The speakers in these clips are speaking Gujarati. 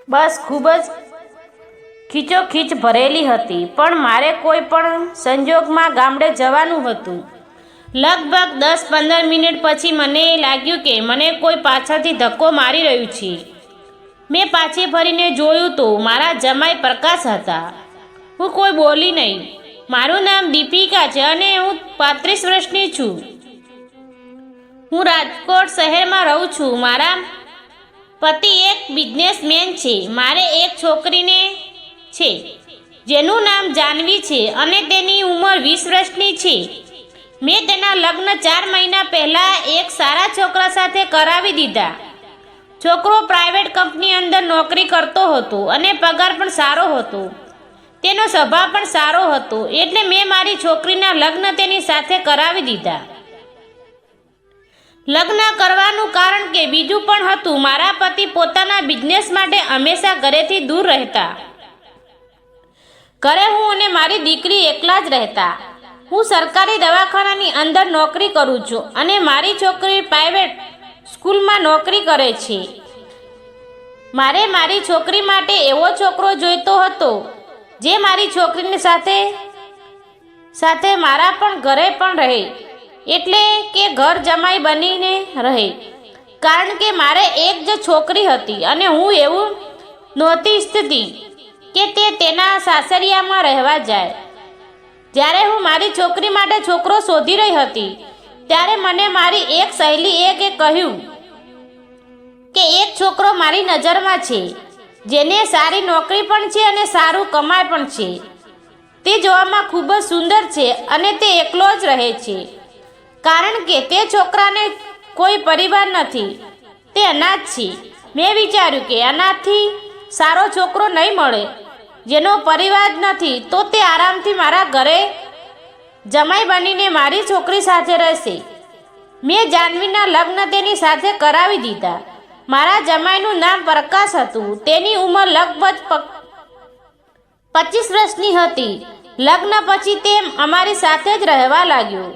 બસ ખૂબ જ ખીચોખીચ ભરેલી હતી, પણ મારે કોઈ પણ સંજોગમાં ગામડે જવાનું હતું. લગભગ 10-15 મિનિટ પછી મને લાગ્યું કે મને કોઈ પાછળથી ધક્કો મારી રહ્યું છે. મેં પાછી ફરીને જોયું તો મારા જમાઈ પ્રકાશ હતા. હું કોઈ બોલી નહીં. મારું નામ દીપિકા છે અને હું 35 વર્ષની છું. હું રાજકોટ શહેરમાં રહું છું. મારા પતિ એક બિઝનેસમેન છે. મારે એક છોકરીને છે જેનું નામ જાનવી છે અને તેની ઉંમર 20 વર્ષની છે. મેં તેના લગ્ન 4 મહિના પહેલાં એક સારા છોકરા સાથે કરાવી દીધા. છોકરો પ્રાઇવેટ કંપની અંદર નોકરી કરતો હતો અને પગાર પણ સારો હતો. તેનો સ્વભાવ પણ સારો હતો, એટલે મેં મારી છોકરીના લગ્ન તેની સાથે કરાવી દીધા. લગ્ન કરવાનું કારણ કે બીજું પણ હતું. મારા પતિ પોતાના બિઝનેસ માટે હંમેશા ઘરેથી દૂર રહેતા. ઘરે હું અને મારી દીકરી એકલા જ રહેતા. હું સરકારી દવાખાનાની અંદર નોકરી કરું છું અને મારી છોકરી પ્રાઇવેટ સ્કૂલમાં નોકરી કરે છે. મારે મારી છોકરી માટે એવો છોકરો જોઈતો હતો જે મારી છોકરીની સાથે મારા પણ ઘરે પણ રહે, એટલે કે ઘર જમાઈ બનીને રહે. કારણ કે મારે એક જ છોકરી હતી અને હું એવું નહોતી ઈચ્છતી કે તે તેના સાસરિયામાં રહેવા જાય. જ્યારે હું મારી છોકરી માટે છોકરો શોધી રહી હતી ત્યારે મને મારી એક સહેલીએ કહ્યું કે એક છોકરો મારી નજરમાં છે જેને સારી નોકરી પણ છે અને સારું કમાય પણ છે. તે જોવામાં ખૂબ જ સુંદર છે અને તે એકલો જ રહે છે, કારણ કે તે છોકરાને કોઈ પરિવાર નથી. તે અનાથ છે. મેં વિચાર્યું કે અનાથથી સારો છોકરો નહીં મળે. જેનો પરિવાર નથી તો તે આરામથી મારા ઘરે જમાઈ બનીને મારી છોકરી સાથે રહેશે. મેં જાનવીના લગ્ન તેની સાથે કરાવી દીધા. મારા જમાઈનું નામ પ્રકાશ હતું. તેની ઉંમર લગભગ 25 વર્ષની હતી. લગ્ન પછી તે અમારી સાથે જ રહેવા લાગ્યો.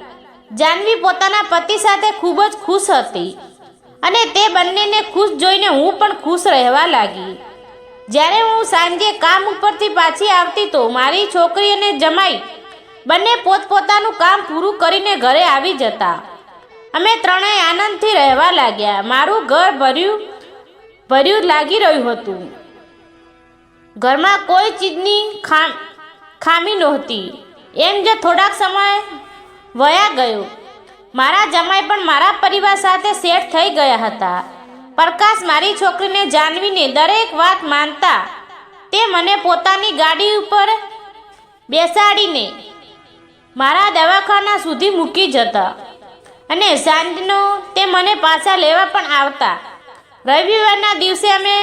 જાનવી પોતાના પતિ સાથે ખૂબ જ ખુશ હતી અને તે બંનેને ખુશ જોઈને હું પણ ખુશ રહેવા લાગી. જ્યારે હું સાંજે કામ ઉપરથી પાછી આવતી તો મારી છોકરી અને જમાઈ બંને પોતપોતાનું કામ પૂરું કરીને ઘરે આવી જતા. અમે ત્રણેય આનંદથી રહેવા લાગ્યા. મારું ઘર ભર્યું લાગી રહ્યું હતું. ઘરમાં કોઈ ચીજની ખામી નહોતી. એમ જ થોડાક સમય વયા ગયો. મારા જમાઈ પણ મારા પરિવાર સાથે સેટ થઈ ગયા હતા. પ્રકાશ મારી છોકરીને જાનવીને દરેક વાત માનતા. તે મને પોતાની ગાડી ઉપર બેસાડીને મારા દવાખાના સુધી મૂકી જતા અને સાંજનો તે મને પાછા લેવા પણ આવતા. રવિવારના દિવસે અમે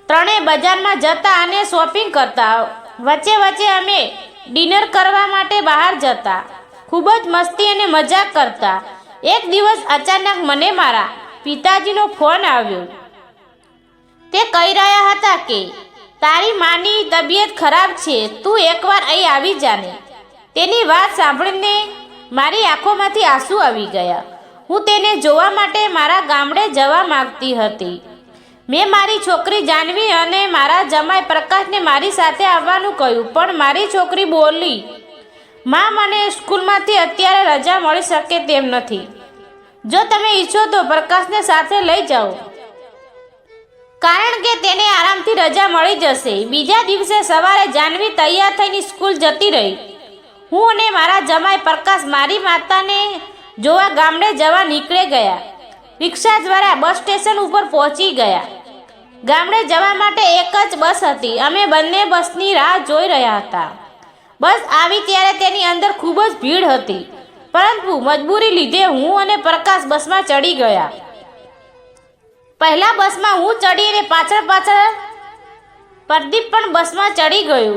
ત્રણેય બજારમાં જતા અને શોપિંગ કરતા. વચ્ચે વચ્ચે અમે ડિનર કરવા માટે બહાર જતા. ખૂબ જ મસ્તી અને મજાક કરતા. એક દિવસ અચાનક મને મારા પિતાજીનો ફોન આવ્યો. તે કહી રહ્યા હતા કે તારી માની તબિયત ખરાબ છે, તું એકવાર અહીં આવી જાને. તેની વાત સાંભળીને મારી આંખોમાંથી આંસુ આવી ગયા. હું તેને જોવા માટે મારા ગામડે જવા માંગતી હતી. મેં મારી છોકરી જાનવી અને મારા જમાઈ પ્રકાશને મારી સાથે આવવાનું કહ્યું, પણ મારી છોકરી બોલી, માં, મને સ્કૂલમાંથી અત્યારે રજા મળી શકે તેમ નથી. જો તમે ઈચ્છો તો પ્રકાશને સાથે લઈ જાઓ, કારણ કે તેને આરામથી રજા મળી જશે. બીજા દિવસે સવારે જાનવી તૈયાર થઈને સ્કૂલ જતી રહી. હું અને મારા જમાઈ પ્રકાશ મારી માતાને જોવા ગામડે જવા નીકળી ગયા. રિક્ષા દ્વારા બસ સ્ટેશન ઉપર પહોંચી ગયા. ગામડે જવા માટે એક જ બસ હતી. અમે બંને બસની રાહ જોઈ રહ્યા હતા. બસ આવી ત્યારે તેની અંદર ખૂબ જ ભીડ હતી, પરંતુ મજબૂરી લીધે હું અને પ્રકાશ બસમાં ચડી ગયા. પહેલા બસમાં હું ચડી અને પાછળ પ્રદીપ પણ બસમાં ચડી ગયું.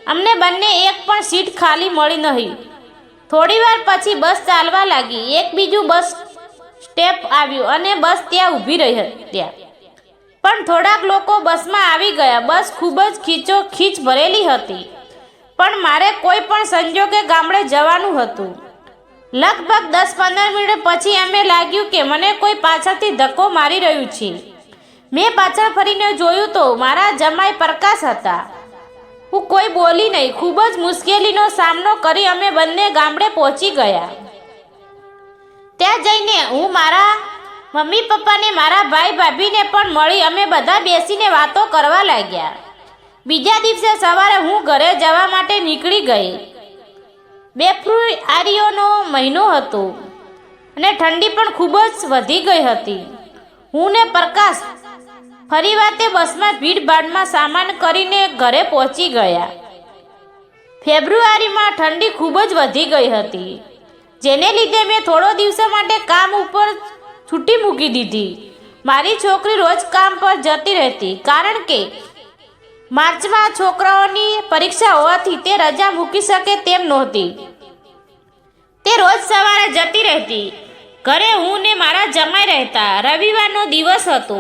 અમને બંને એક પણ સીટ ખાલી મળી નહીં. થોડીવાર પછી બસ ચાલવા લાગી. એક બીજું બસ સ્ટેપ આવ્યું અને બસ ત્યાં ઊભી રહી. પણ થોડાક લોકો બસમાં આવી ગયા. બસ ખૂબ જ ખીચોખીચ ભરેલી હતી, પણ મારે કોઈ પણ સંજોગે ગામડે જવાનું હતું. લગભગ 10-15 મિનિટ પછી અમને લાગ્યું કે મને કોઈ પાછળથી ધક્કો મારી રહ્યું છે. મેં પાછળ ફરીને જોયું તો મારા જમાઈ પ્રકાશ હતા. હું કોઈ બોલી નહીં. ખૂબ જ મુશ્કેલીનો સામનો કરી અમે બંને ગામડે પહોંચી ગયા. ત્યાં જઈને હું મારા મમ્મી પપ્પાને, મારા ભાઈ ભાભીને પણ મળી. અમે બધા બેસીને વાતો કરવા લાગ્યા. બીજા દિવસે સવારે હું ઘરે જવા માટે નીકળી ગઈ. ફેબ્રુઆરીનો મહિનો હતો અને ઠંડી પણ ખૂબ જ વધી ગઈ હતી. હું ને પ્રકાશ ફરીવાર તે બસમાં ભીડભાડમાં સામાન કરીને ઘરે પહોંચી ગયા. ફેબ્રુઆરીમાં ઠંડી ખૂબ જ વધી ગઈ હતી, જેને લીધે મેં થોડો દિવસો માટે કામ ઉપર છૂટી મૂકી દીધી. મારી છોકરી રોજ કામ પર જતી રહેતી, કારણ કે માર્ચમાં છોકરાઓની પરીક્ષા હોવાથી તે રજા મૂકી શકે તેમ નહોતી. તે રોજ સવારે જતી રહેતી. ઘરે હું ને મારા જમાઈ રહેતા. રવિવારનો દિવસ હતો.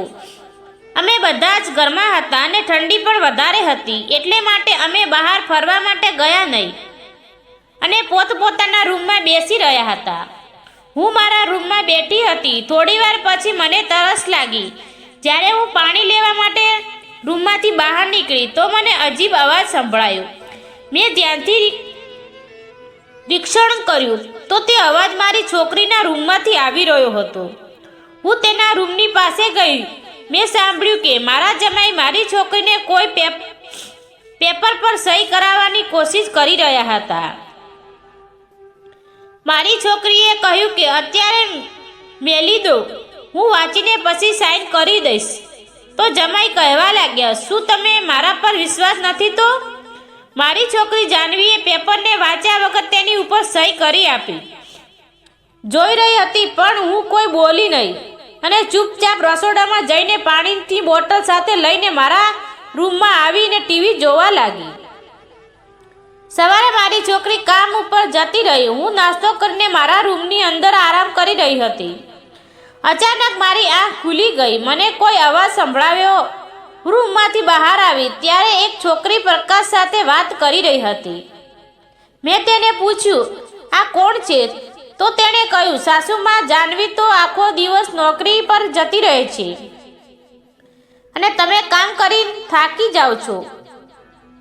અમે બધા જ ઘરમાં હતા અને ઠંડી પણ વધારે હતી, એટલે માટે અમે બહાર ફરવા માટે ગયા નહીં અને પોતપોતાના રૂમમાં બેસી રહ્યા હતા. હું મારા રૂમમાં બેઠી હતી. થોડીવાર પછી મને તરસ લાગી. જ્યારે હું પાણી લેવા માટે રૂમમાંથી બહાર નીકળી તો મને અજીબ અવાજ સંભળાયો. મેં ધ્યાનથી નિરીક્ષણ કર્યું તો તે અવાજ મારી છોકરીના રૂમમાંથી આવી રહ્યો હતો. હું તેના રૂમની પાસે ગઈ. મેં સાંભળ્યું કે મારા જમાઈ મારી છોકરીને કોઈ પેપર પર સહી કરાવવાની કોશિશ કરી રહ્યા હતા. મારી છોકરીએ કહ્યું કે અત્યારે મેલી દો, હું વાંચીને પછી સાઇન કરી દઈશ. તો જમાઈ કહેવા લાગ્યા, શું તમે મારા પર વિશ્વાસ નથી? તો મારી છોકરી જાનવીએ પેપરને વાંચ્યા વગર તેની ઉપર સહી કરી આપી. જોઈ રહી હતી પણ હું કોઈ બોલી નહીં અને ચૂપચાપ રસોડામાં જઈને પાણીની બોટલ સાથે લઈને મારા રૂમમાં આવીને ટીવી જોવા લાગી. સવારે મારી છોકરી કામ ઉપર જતી રહી. હું નાસ્તો કરીને મારા રૂમની અંદર આરામ કરી રહી હતી. અચાનક મારી આંખ ખુલી ગઈ. મને કોઈ અવાજ સંભળાવ્યો. રૂમમાંથી બહાર આવી ત્યારે એક છોકરી પ્રકાશ સાથે વાત કરી રહી હતી. મેં તેને પૂછ્યું, આ કોણ છે? તો તેણે કહ્યું, સાસુમાં જાનવી તો આખો દિવસ નોકરી પર જતી રહે છે અને તમે કામ કરી થાકી જાઓ છો,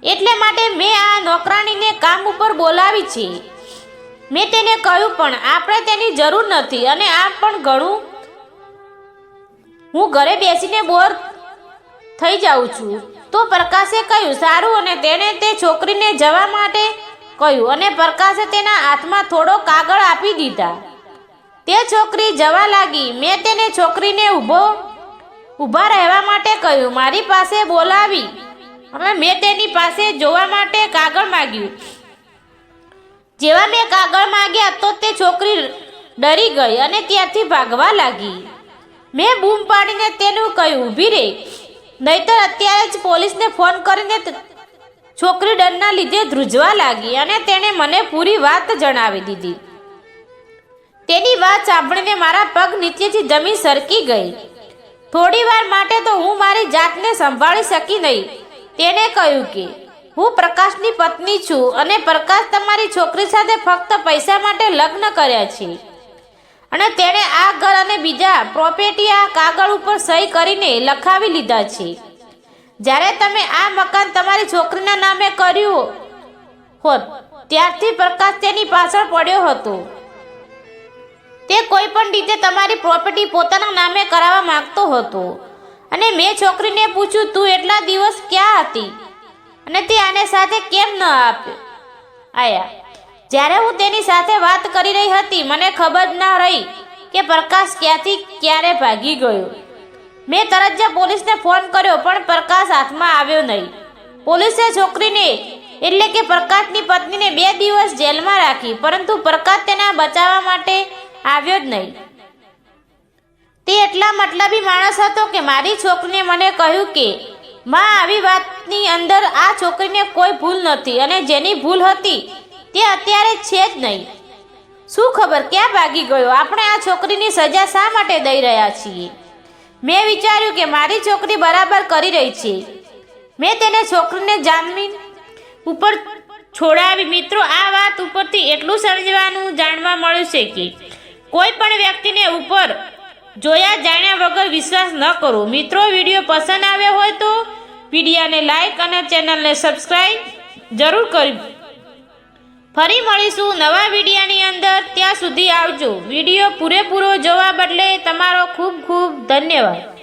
એટલે માટે મેં આ નોકરાણીને કામ ઉપર બોલાવી છે. મેં તેને કહ્યું, પણ આપણે તેની જરૂર નથી અને આ પણ ઘણું, હું ઘરે બેસીને બોર થઈ જાઉં છું. તો પ્રકાશે કહ્યું, સારું. અને તેણે તે છોકરીને જવા માટે કહ્યું અને પ્રકાશે તેના હાથમાં થોડો કાગળ આપી દીધા. તે છોકરી જવા લાગી. મેં તેને છોકરીને ઊભા રહેવા માટે કહ્યું, મારી પાસે બોલાવી અને મેં તેની પાસે જોવા માટે કાગળ માગ્યું. જેવા મેં કાગળ માગ્યા તો તે છોકરી ડરી ગઈ અને ત્યાંથી ભાગવા લાગી. મેં બૂમ પાડીને તેનું કહ્યું, ઊભી રહે, નહીતર અત્યારે જ પોલીસને ફોન કરીને. છોકરી ડરના લીધે ધ્રુજવા લાગી અને તેણે મને પૂરી વાત જણાવી દીધી. તેની વાત સાંભળીને મારા પગ નીચેથી જમીન સરકી ગઈ. થોડી વાર માટે તો હું મારી જાતને સંભાળી શકી નહીં. તેણે કહ્યું કે હું પ્રકાશની પત્ની છું અને પ્રકાશ તમારી છોકરી સાથે ફક્ત પૈસા માટે લગ્ન કર્યા છે અને તેણે આ ઘર અને બીજા પ્રોપર્ટી આ કાગળ ઉપર સહી કરીને લખાવી લીધા છે. જ્યારે તમે આ મકાન તમારી છોકરીના નામે કર્યું હોત ત્યારથી પ્રકાશ તેની પાછળ પડ્યો હતો. તે કોઈ પણ રીતે તમારી પ્રોપર્ટી પોતાના નામે કરાવવા માંગતો હતો અને મેં છોકરીને પૂછ્યું, તું એટલા દિવસ ક્યાં હતી અને તે આને સાથે કેમ ન આયા? જ્યારે હું તેની સાથે વાત કરી રહી હતી મને ખબર ન રહી કે પ્રકાશ ક્યાંથી ક્યારે ભાગી ગયો. મેં તરત જ પોલીસને ફોન કર્યો પણ પ્રકાશ હાથમાં આવ્યો નહીં. પોલીસે છોકરીને એટલે કે પ્રકાશની પત્નીને 2 દિવસ જેલમાં રાખી, પરંતુ પ્રકાશ તેના બચાવવા માટે આવ્યો જ નહીં. તે એટલા મતલબી માણસ હતો કે મારી છોકરીને મને કહ્યું કે માં, આવી વાતની અંદર આ છોકરીને કોઈ ભૂલ નથી અને જેની ભૂલ હતી તે અત્યારે છે જ નહીં. શું ખબર ક્યાં ભાગી ગયો? આપણે આ છોકરીની સજા શા માટે દઈ રહ્યા છીએ? મેં વિચાર્યું કે મારી છોકરી બરાબર કરી રહી છે. મેં તેને છોકરીને જામીન ઉપર છોડાવી. મિત્રો, આ વાત ઉપરથી એટલું સમજવાનું જાણવા મળ્યું છે કે કોઈ પણ વ્યક્તિને ઉપર જોયા જાણ્યા વગર વિશ્વાસ ન કરો. મિત્રો, વિડીયો પસંદ આવ્યો હોય તો વિડીયાને લાઈક અને ચેનલને સબસ્ક્રાઈબ જરૂર કરી. ફરી મળીશું નવા વિડીયાની અંદર. ત્યાં સુધી આવજો. વિડીયો પૂરેપૂરો જોવા બદલે તમારો ખૂબ ખૂબ ધન્યવાદ.